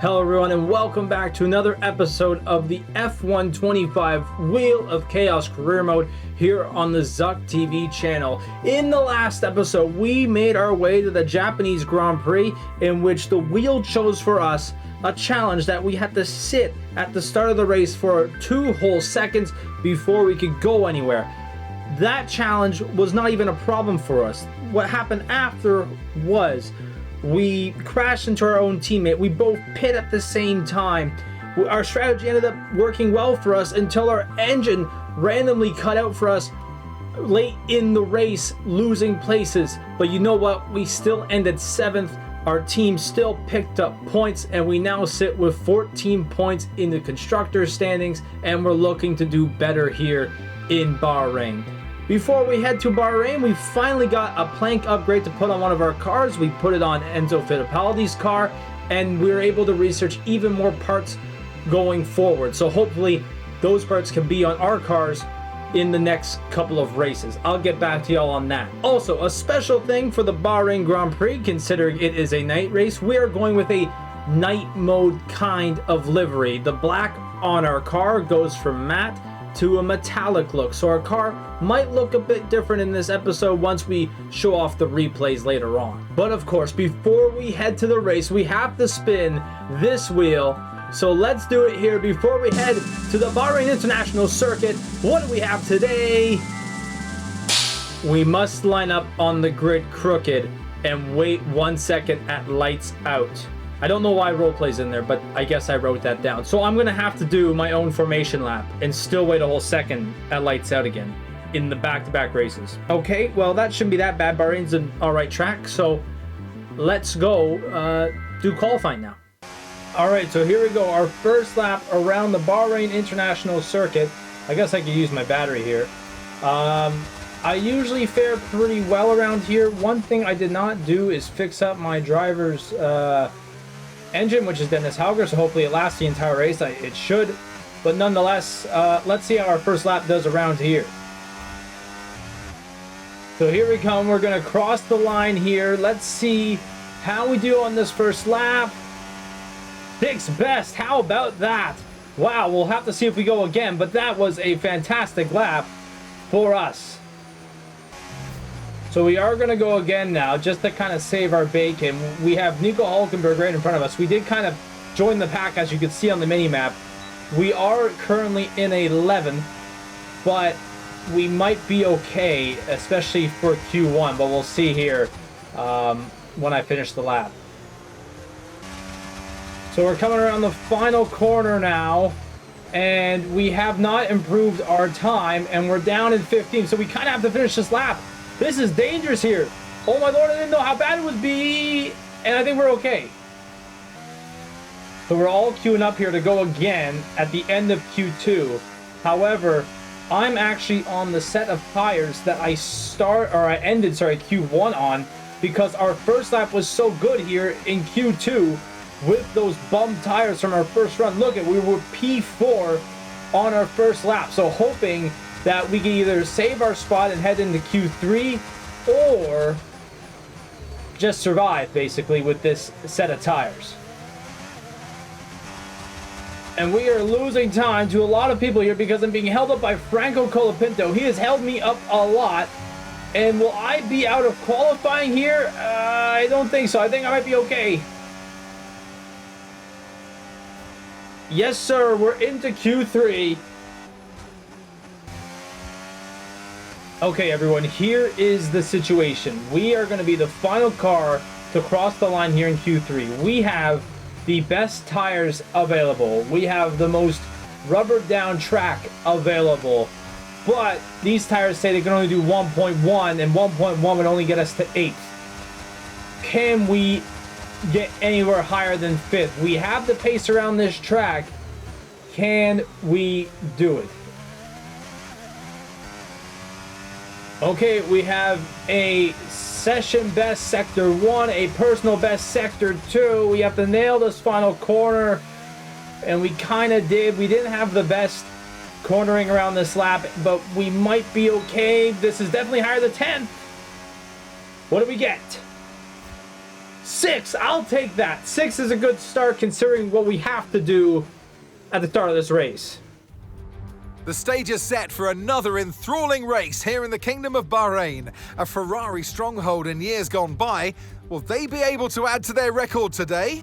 Hello everyone and welcome back to another episode of the F125 Wheel of Chaos career mode here on the Zuck TV channel. In the last episode we made our way to the Japanese Grand Prix, in which the wheel chose for us a challenge that we had to sit at the start of the race for 2 whole seconds before we could go anywhere. That challenge was not even a problem for us. What happened after was we crashed into our own teammate. We both pit at the same time. Our strategy ended up working well for us until our engine randomly cut out for us late in the race, losing places. But you know what? We still ended 7th. Our team still picked up points, and we now sit with 14 points in the constructors standings, and we're looking to do better here in Bahrain. Before we head to Bahrain, we finally got a plank upgrade to put on one of our cars. We put it on Enzo Fittipaldi's car, and we were able to research even more parts going forward. So hopefully those parts can be on our cars in the next couple of races. I'll get back to y'all on that. Also, a special thing for the Bahrain Grand Prix, considering it is a night race, we are going with a night mode kind of livery. The black on our car goes from matte to a metallic look, so our car might look a bit different in this episode once we show off the replays later on. But of course, before we head to the race, we have to spin this wheel. So let's do it here before we head to the Bahrain International Circuit. What do we have today? We must line up on the grid crooked and wait 1 second at lights out. I don't know why roleplay's in there, but I guess I wrote that down. So I'm gonna have to do my own formation lap and still wait a whole second at lights out again in the back-to-back races. Okay, well that shouldn't be that bad. Bahrain's an alright track, so let's go do qualifying now. Alright, so here we go. Our first lap around the Bahrain International Circuit. I guess I could use my battery here. I usually fare pretty well around here. One thing I did not do is fix up my driver's engine, which is Dennis Hauger, so hopefully it lasts the entire race. It should, but nonetheless, let's see how our first lap does around here. So here we come. We're going to cross the line here. Let's see how we do on this first lap. 6th best. How about that? Wow, we'll have to see if we go again, but that was a fantastic lap for us. So we are going to go again now, just to kind of save our bacon. We have Nico Hulkenberg right in front of us. We did kind of join the pack, as you can see on the mini-map. We are currently in 11th, but we might be okay, especially for Q1, but we'll see here when I finish the lap. So we're coming around the final corner now, and we have not improved our time, and we're down in 15th, so we kind of have to finish this lap. This is dangerous here. Oh my lord, I didn't know how bad it would be. And I think we're okay. So we're all queuing up here to go again at the end of Q2. However, I'm actually on the set of tires that I ended Q1 on, because our first lap was so good here in Q2 with those bum tires from our first run. Look, we were P4 on our first lap. So hoping that we can either save our spot and head into Q3 or just survive, basically, with this set of tires. And we are losing time to a lot of people here because I'm being held up by Franco Colapinto. He has held me up a lot. And will I be out of qualifying here? I don't think so. I think I might be okay. Yes, sir. We're into Q3. Okay, everyone, here is the situation. We are going to be the final car to cross the line here in Q3. We have the best tires available. We have the most rubbered down track available. But these tires say they can only do 1.1, and 1.1 would only get us to 8th. Can we get anywhere higher than 5th? We have the pace around this track. Can we do it? Okay, we have a session best sector 1, a personal best sector 2. We have to nail this final corner, and we kind of did. We didn't have the best cornering around this lap, but we might be okay. This is definitely higher than 10th. What do we get? 6. I'll take that. 6 is a good start considering what we have to do at the start of this race. The stage is set for another enthralling race here in the Kingdom of Bahrain, a Ferrari stronghold in years gone by. Will they be able to add to their record today?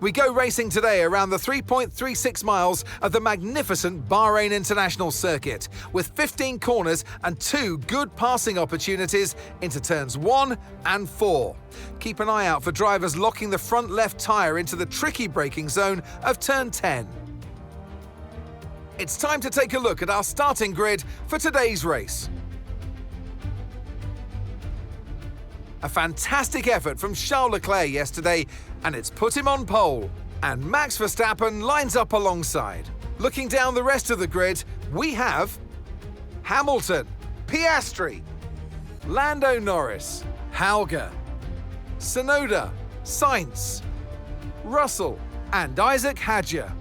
We go racing today around the 3.36 miles of the magnificent Bahrain International Circuit, with 15 corners and 2 good passing opportunities into turns 1 and 4. Keep an eye out for drivers locking the front left tyre into the tricky braking zone of turn 10. It's time to take a look at our starting grid for today's race. A fantastic effort from Charles Leclerc yesterday, and it's put him on pole. And Max Verstappen lines up alongside. Looking down the rest of the grid, we have Hamilton, Piastri, Lando Norris, Hauger, Tsunoda, Sainz, Russell, and Isaac Hadjar,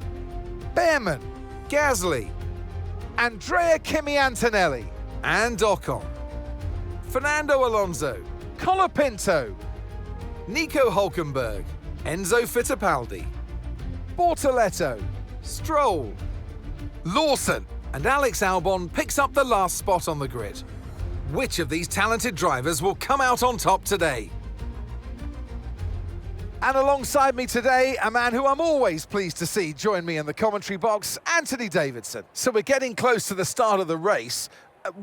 Behrman, Gasly, Andrea Kimi Antonelli, and Ocon, Fernando Alonso, Colapinto, Nico Hulkenberg, Enzo Fittipaldi, Bortoletto, Stroll, Lawson, and Alex Albon picks up the last spot on the grid. Which of these talented drivers will come out on top today? And alongside me today, a man who I'm always pleased to see join me in the commentary box, Anthony Davidson. So we're getting close to the start of the race.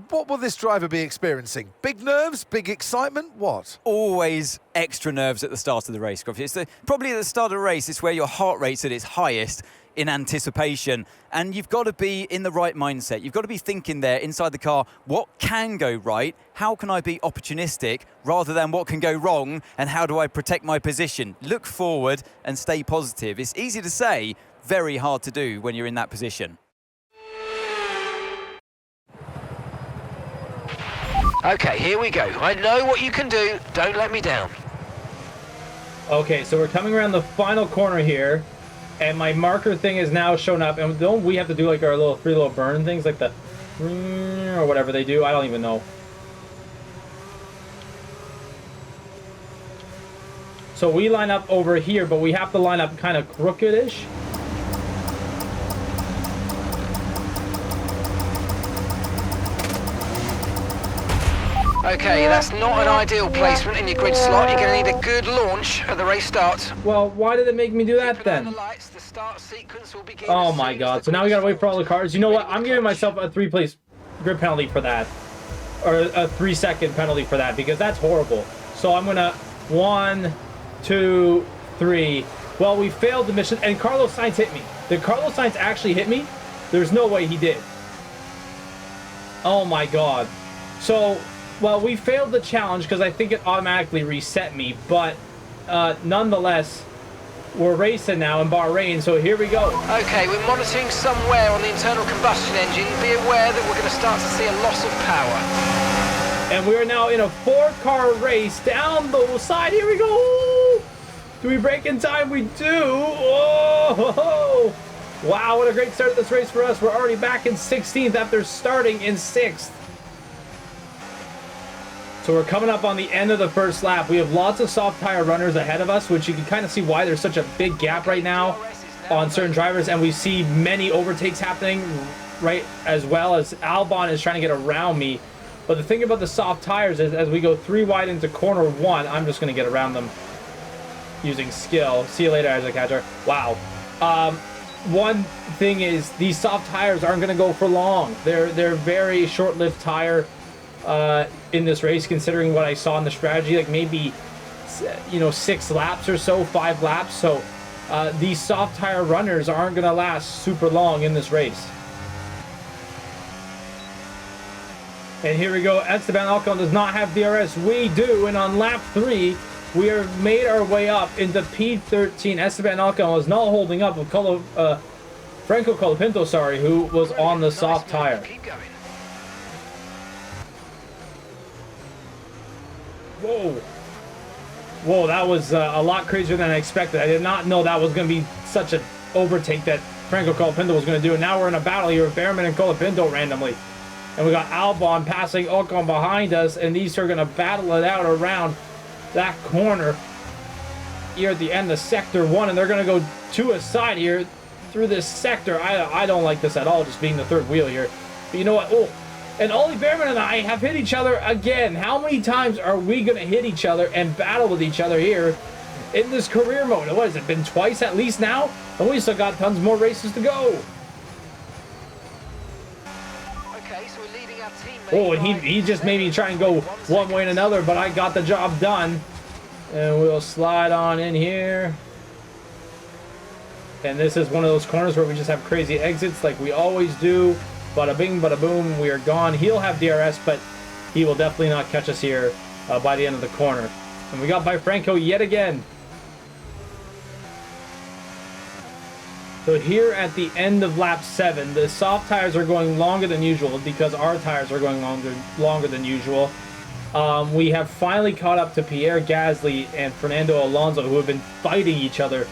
What will this driver be experiencing? Big nerves, big excitement, what? Always extra nerves at the start of the race, Gruffy. Probably at the start of the race, it's where your heart rate's at its highest in anticipation. And you've got to be in the right mindset. You've got to be thinking there inside the car, what can go right? How can I be opportunistic rather than what can go wrong? And how do I protect my position? Look forward and stay positive. It's easy to say, very hard to do when you're in that position. Okay, here we go. I know what you can do. Don't let me down. Okay, so we're coming around the final corner here, and my marker thing is now shown up. And don't we have to do like our little 3 little burn things, like the or whatever they do? I don't even know. So we line up over here, but we have to line up kind of crooked-ish. Okay, that's not an ideal placement in your grid slot. You're going to need a good launch at the race start. Well, why did it make me do that then? The lights, the start sequence will begin. Oh my god, so now we gotta wait for all the cars. You know what? I'm giving myself a 3-place grid penalty for that. Or a 3-second penalty for that, because that's horrible. So I'm gonna 1, 2, 3. Well, we failed the mission, and Carlos Sainz hit me. Did Carlos Sainz actually hit me? There's no way he did. Oh my god. So, well, we failed the challenge because I think it automatically reset me, but nonetheless, we're racing now in Bahrain, so here we go. Okay, we're monitoring some wear on the internal combustion engine. Be aware that we're going to start to see a loss of power. And we are now in a 4-car race down the side. Here we go. Do we break in time? We do. Oh, wow, what a great start to this race for us. We're already back in 16th after starting in 6th. So we're coming up on the end of the first lap. We have lots of soft tire runners ahead of us, which you can kind of see why there's such a big gap right now on certain drivers. And we see many overtakes happening right as well as Albon is trying to get around me. But the thing about the soft tires is as we go 3 wide into corner 1, I'm just going to get around them using skill. See you later, Isaac Hadjar. Wow. One thing is these soft tires aren't going to go for long. They're very short-lived tire in this race, considering what I saw in the strategy, like maybe 6 laps or so, 5 laps. So these soft tire runners aren't going to last super long in this race. And here we go. Esteban Ocon does not have DRS. We do, and on lap 3, we have made our way up into P13. Esteban Ocon was not holding up with Franco Colapinto, sorry, who was on the soft tire. Whoa. Whoa, that was a lot crazier than I expected. I did not know that was going to be such an overtake that Franco Colapinto was going to do. And now we're in a battle here with Behrman and Colapinto randomly. And we got Albon passing Ocon behind us, and these two are going to battle it out around that corner. here at the end of Sector 1, and they're going to go to a side here through this sector. I don't like this at all, just being the third wheel here. But you know what? Oh, and Ollie Behrman and I have hit each other again. How many times are we going to hit each other and battle with each other here in this career mode? What has it been, twice at least now? And we still got tons more races to go. Oh, and he just made me try and go one way and another, but I got the job done. And we'll slide on in here. And this is one of those corners where we just have crazy exits like we always do. Bada bing, bada boom, we are gone. He'll have DRS, but he will definitely not catch us here by the end of the corner. And we got by Franco yet again. So here at the end of lap 7, the soft tires are going longer than usual because our tires are going longer than usual. We have finally caught up to Pierre Gasly and Fernando Alonso, who have been fighting each other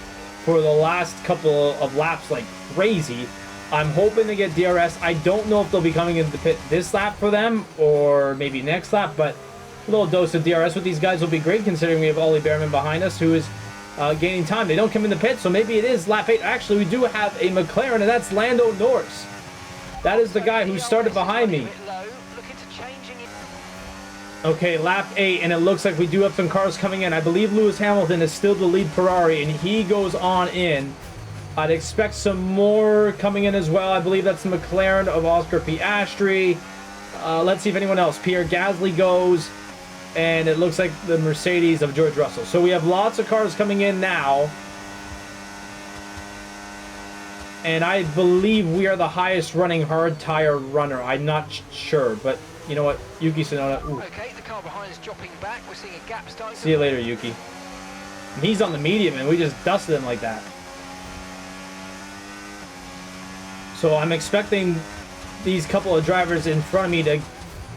for the last couple of laps like crazy. I'm hoping to get DRS. I don't know if they'll be coming into the pit this lap for them or maybe next lap, but a little dose of DRS with these guys will be great considering we have Ollie Behrman behind us, who is gaining time. They don't come in the pit, so maybe it is lap 8. Actually, we do have a McLaren, and that's Lando Norris. That is the guy who started behind me. Okay, lap 8, and it looks like we do have some cars coming in. I believe Lewis Hamilton is still the lead Ferrari, and he goes on in. I'd expect some more coming in as well. I believe that's the McLaren of Oscar Piastri. Let's see if anyone else. Pierre Gasly goes. And it looks like the Mercedes of George Russell. So we have lots of cars coming in now. And I believe we are the highest running hard tire runner. I'm not sure, but you know what? Yuki Tsunoda. Ooh. Okay, the car behind is dropping back. We're seeing a gap starting. See you later, Yuki. And he's on the medium, and we just dusted him like that. So I'm expecting these couple of drivers in front of me to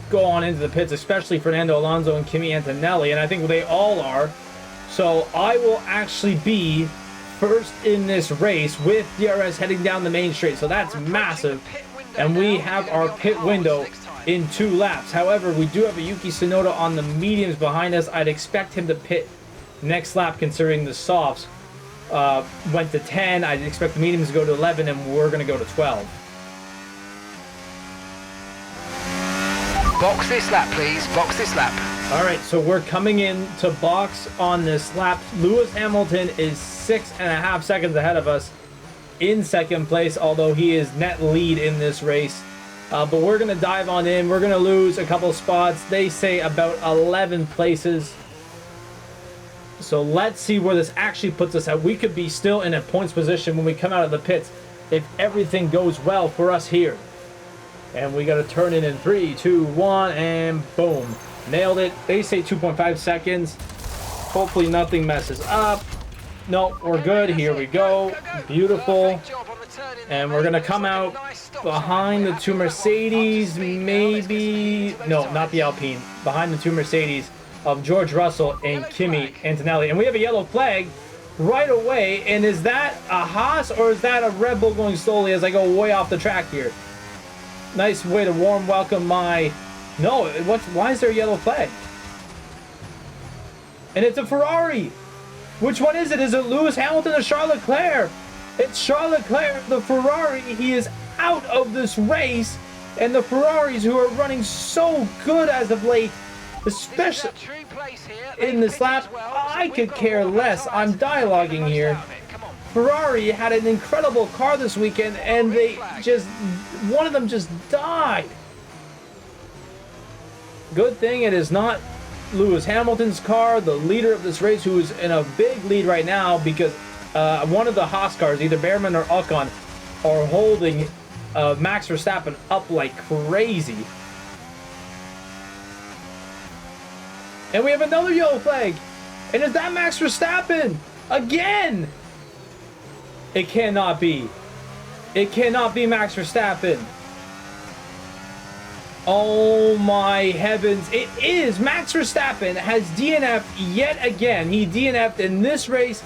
go on into the pits, especially Fernando Alonso and Kimi Antonelli, and I think they all are. So I will actually be first in this race with DRS heading down the main straight, so that's massive. And we have our pit window in 2 laps. However, we do have a Yuki Tsunoda on the mediums behind us. I'd expect him to pit next lap considering the softs went to 10. I'd expect the mediums to go to 11, and we're going to go to 12. Box this lap, please. Box this lap. All right, so we're coming in to box on this lap. Lewis Hamilton is 6.5 seconds ahead of us in second place, although he is net lead in this race. But we're going to dive on in. We're going to lose a couple spots. They say about 11 places. So let's see where this actually puts us at. We could be still in a points position when we come out of the pits if everything goes well for us here. And we got to turn it in 3, 2, 1, and boom. Nailed it. They say 2.5 seconds. Hopefully nothing messes up. Nope, we're good. Here we go. Beautiful. And we're going to come out behind the 2 Mercedes, maybe. No, not the Alpine. Behind the 2 Mercedes of George Russell and Kimi Antonelli. And we have a yellow flag right away. And is that a Haas or is that a Red Bull going slowly as I go way off the track here? Nice way to warm welcome my... No, why is there a yellow flag? And it's a Ferrari. Which one is it? Is it Lewis Hamilton or Charles Leclerc? It's Charles Leclerc, the Ferrari. He is out of this race. And the Ferraris, who are running so good as of late, especially in this lap, I could care less. I'm dialoguing here. Ferrari had an incredible car this weekend, and they just, one of them just died. Good thing it is not Lewis Hamilton's car, the leader of this race, who is in a big lead right now because one of the Haas cars, either Behrman or Ocon, are holding Max Verstappen up like crazy. And we have another yellow flag. And is that Max Verstappen? Again! It cannot be. It cannot be Max Verstappen. Oh my heavens. It is. Max Verstappen has DNF'd yet again. He DNF'd in this race.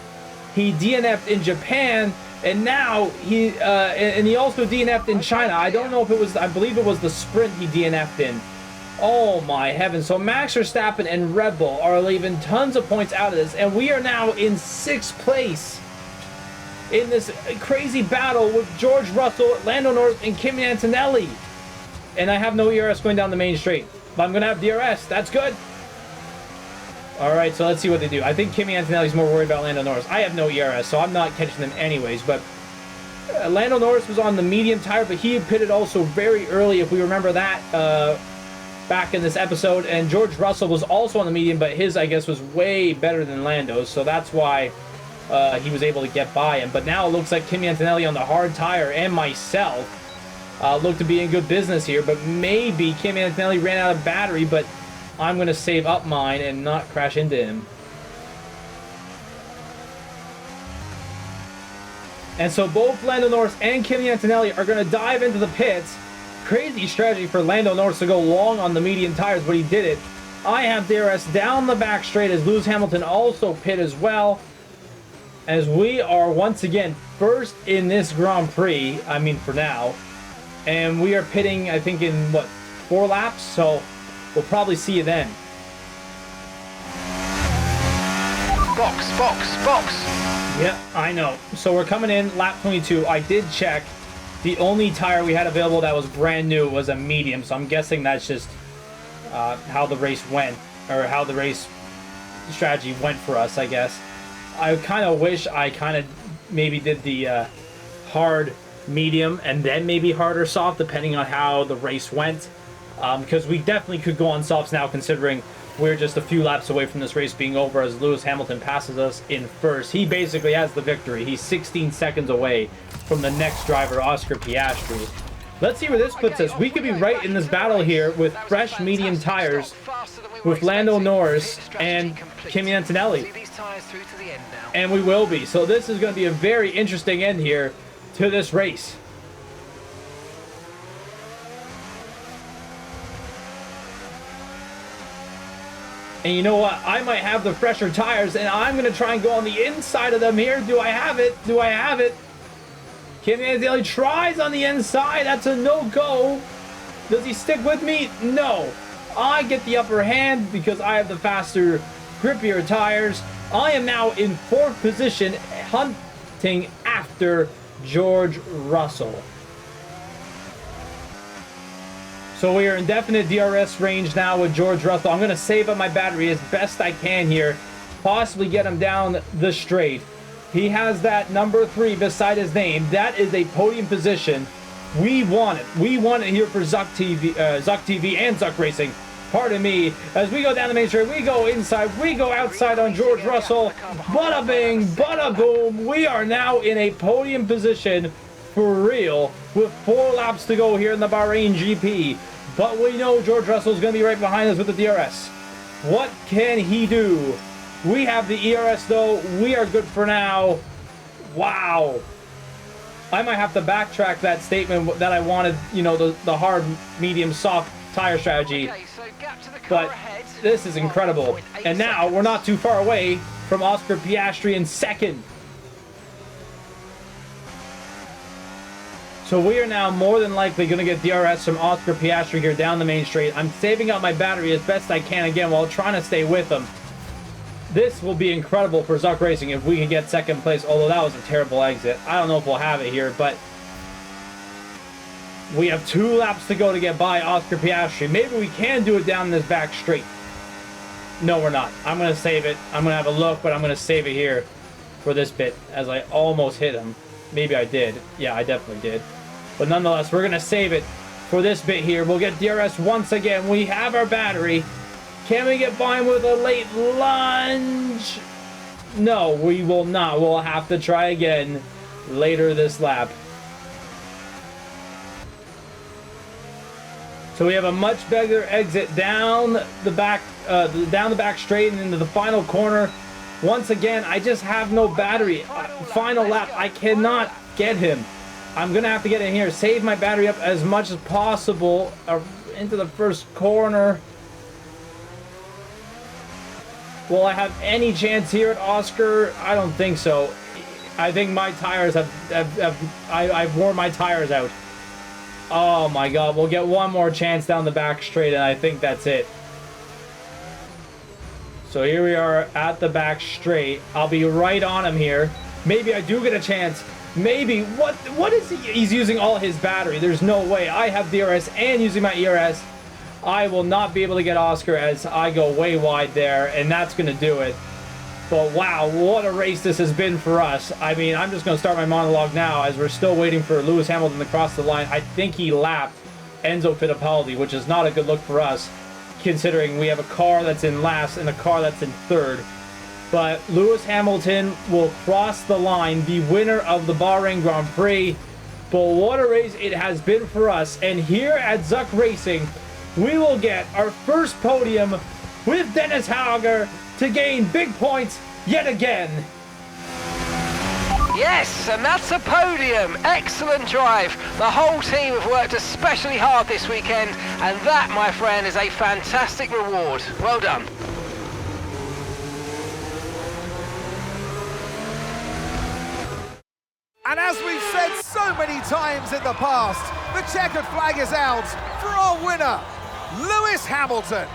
He DNF'd in Japan. And now he also DNF'd in China. I don't know if it was, I believe it was the sprint he DNF'd in. Oh my heavens. So Max Verstappen and Red Bull are leaving tons of points out of this, and we are now in 6th place in this crazy battle with George Russell, Lando Norris, and Kimi Antonelli. And I have no ERS going down the main straight, but I'm going to have DRS. That's good. All right, so let's see what they do. I think Kimi Antonelli's more worried about Lando Norris. I have no ERS, so I'm not catching them anyways, but Lando Norris was on the medium tire, but he pitted also very early, if we remember that, back in this episode. And George Russell was also on the medium, but his, I guess, was way better than Lando's, so that's why he was able to get by him. But now it looks like Kimi Antonelli on the hard tire and myself look to be in good business here, but maybe Kimi Antonelli ran out of battery, but I'm going to save up mine and not crash into him. And so both Lando Norris and Kimi Antonelli are going to dive into the pits. Crazy strategy for Lando Norris to go long on the medium tires, but he did it. I have DRS down the back straight as Lewis Hamilton also pit as well. As we are once again first in this Grand Prix, I mean for now. And we are pitting, I think, in, what, 4 laps? So we'll probably see you then. Box, box, box. Yeah, I know. So we're coming in lap 22. I did check. The only tire we had available that was brand new was a medium. So I'm guessing that's just how the race went, or how the race strategy went for us, I guess. I kind of wish I kind of maybe did the hard medium and then maybe hard or soft, depending on how the race went. Because we definitely could go on softs now, considering we're just a few laps away from this race being over as Lewis Hamilton passes us in first. He basically has the victory. He's 16 seconds away from the next driver, Oscar Piastri. Let's see where this puts us. We could be right in this battle here with fresh medium tires with Lando Norris and Kimi Antonelli. And we will be. So this is going to be a very interesting end here to this race. And you know what? I might have the fresher tires, and I'm going to try and go on the inside of them here. Do I have it? Do I have it? Kimi Antonelli tries on the inside. That's a no-go. Does he stick with me? No. I get the upper hand because I have the faster, grippier tires. I am now in 4th position, hunting after George Russell. So we are in definite DRS range now with George Russell. I'm going to save up my battery as best I can here. Possibly get him down the straight. He has that number 3 beside his name. That is a podium position. We want it. We want it here for Zuck TV and Zuck Racing. Pardon me. As we go down the main straight, we go inside, we go outside on George Russell. Bada bing, bada boom. We are now in a podium position for real with 4 laps to go here in the Bahrain GP. But we know George Russell is going to be right behind us with the DRS. What can he do? We have the ERS though. We are good for now. Wow. I might have to backtrack that statement that I wanted, you know, the hard, medium, soft tire strategy. But this is incredible. And now we're not too far away from Oscar Piastri in 2nd. So we are now more than likely going to get DRS from Oscar Piastri here down the main straight. I'm saving up my battery as best I can again while trying to stay with him. This will be incredible for Zuck Racing if we can get 2nd place, although that was a terrible exit. I don't know if we'll have it here, but we have 2 laps to go to get by Oscar Piastri. Maybe we can do it down this back straight. No, we're not. I'm going to save it. I'm going to have a look, but I'm going to save it here for this bit as I almost hit him. Maybe I did. Yeah, I definitely did. But nonetheless, we're going to save it for this bit here. We'll get DRS once again. We have our battery. Can we get by him with a late lunge? No, we will not. We'll have to try again later this lap. So we have a much better exit down the back straight and into the final corner. Once again, I just have no battery. Final lap, I cannot get him. I'm going to have to get in here, save my battery up as much as possible into the first corner. Will I have any chance here at Oscar? I don't think so. I think my tires I've worn my tires out. Oh my God, we'll get one more chance down the back straight, and I think that's it. So here we are at the back straight. I'll be right on him here. Maybe I do get a chance. Maybe. What is he? He's using all his battery. There's no way. I have DRS and using my ERS. I will not be able to get Oscar as I go way wide there, and that's going to do it. But wow, what a race this has been for us. I mean, I'm just going to start my monologue now as we're still waiting for Lewis Hamilton to cross the line. I think he lapped Enzo Fittipaldi, which is not a good look for us, considering we have a car that's in last and a car that's in third. But Lewis Hamilton will cross the line, the winner of the Bahrain Grand Prix. But what a race it has been for us. And here at Zuck Racing, we will get our first podium with Dennis Hauger to gain big points yet again. Yes, and that's a podium. Excellent drive. The whole team have worked especially hard this weekend, and that, my friend, is a fantastic reward. Well done. And as we've said so many times in the past, the checkered flag is out for our winner, Lewis Hamilton.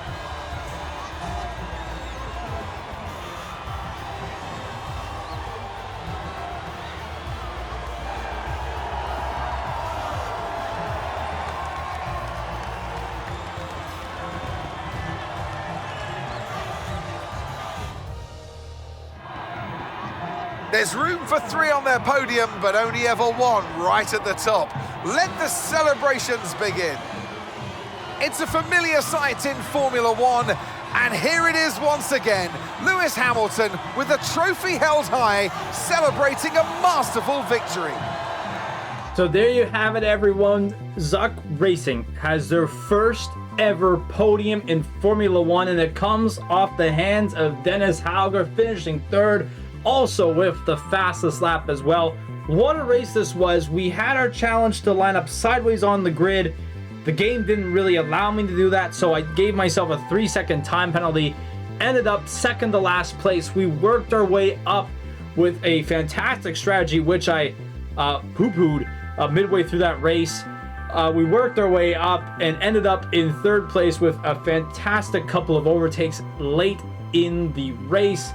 There's room for 3 on their podium, but only ever 1 right at the top. Let the celebrations begin. It's a familiar sight in Formula One, and here it is once again. Lewis Hamilton with the trophy held high, celebrating a masterful victory. So there you have it, everyone. Zuck Racing has their first ever podium in Formula One, and it comes off the hands of Dennis Hauger, finishing third, also with the fastest lap as well. What a race this was. We had our challenge to line up sideways on the grid. The game didn't really allow me to do that, so I gave myself a 3-second time penalty. Ended up second to last place. We worked our way up with a fantastic strategy, which I poo-pooed midway through that race. We worked our way up and ended up in third place with a fantastic couple of overtakes late in the race.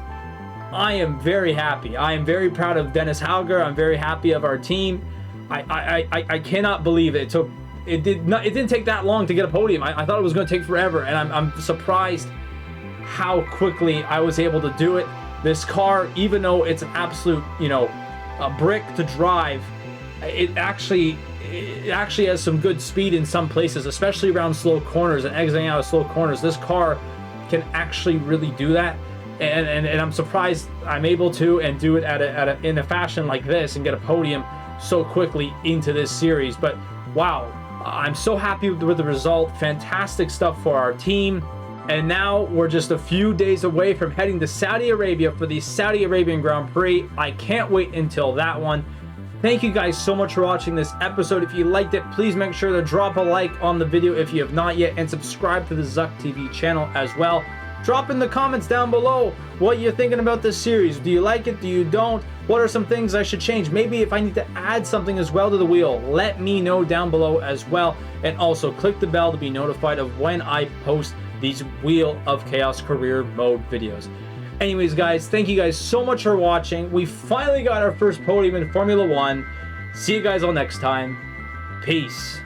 I am very happy. I am very proud of Dennis Hauger. I'm very happy of our team. I cannot believe it. It didn't take that long to get a podium. I thought it was going to take forever, and I'm surprised how quickly I was able to do it. This car, even though it's an absolute, a brick to drive, it actually has some good speed in some places, especially around slow corners and exiting out of slow corners. This car can actually really do that. And I'm surprised I'm able to and do it in a fashion like this and get a podium so quickly into this series. But wow, I'm so happy with the result. Fantastic stuff for our team. And now we're just a few days away from heading to Saudi Arabia for the Saudi Arabian Grand Prix. I can't wait until that one. Thank you guys so much for watching this episode. If you liked it, please make sure to drop a like on the video if you have not yet, and subscribe to the Zuck TV channel as well. Drop in the comments down below what you're thinking about this series. Do you like it? Do you don't? What are some things I should change? Maybe if I need to add something as well to the wheel, let me know down below as well. And also click the bell to be notified of when I post these Wheel of Chaos career mode videos. Anyways, guys, thank you guys so much for watching. We finally got our first podium in Formula One. See you guys all next time. Peace.